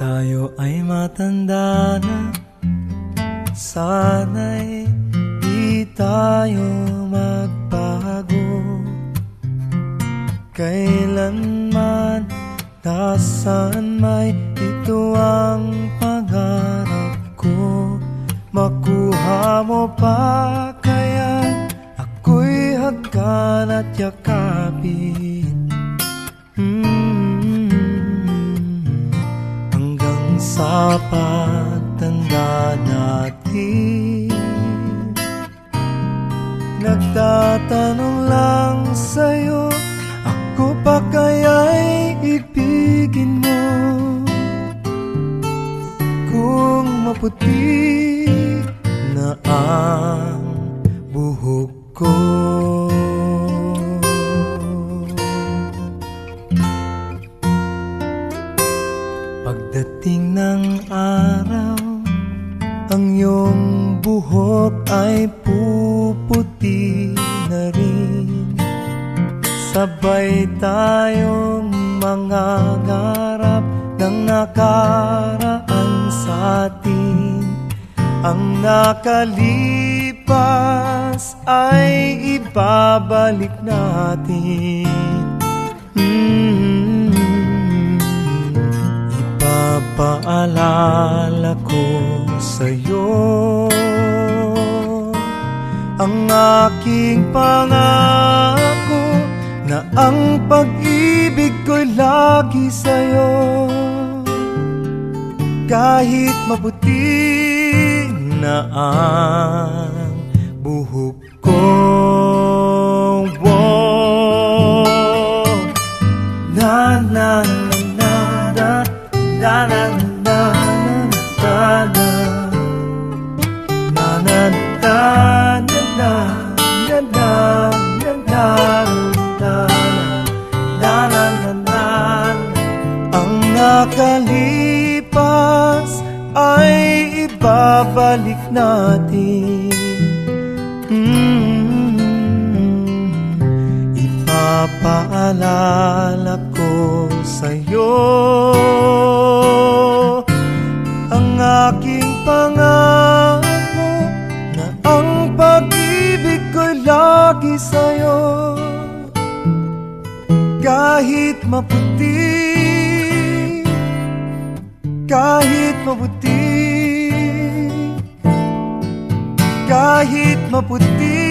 tayo ay matanda na, sana'y di tayo magbago. Kailanman, nasaan may ito ang pangarap ko. Makuha mo pa kaya ako'y hagkan at yakapin, hanggang sa pagtanda natin. Nagtatanong lang sa'yo, ako pa kaya'y ibigin mo? Kung maputi na ang buhok ko. Pagdating ng araw, ang iyong buhok ay puputi na rin. Sabay tayong mangangarap ng nakaraan sa atin. Ang nakalipas ay ibabalik natin. Ipapaalala ko sa'yo ang aking pangako, na ang pag-ibig ko'y lagi sa'yo. Kahit maputi na ang buhok ko. Na na na na na na na na na na na na na. Ang nakalipas ay ibabalik natin. Ipapaalala ko sa'yo ang aking pangako, na ang pag-ibig ko'y lagi sa'yo. Kahit maputi, kahit maputi, kahit maputi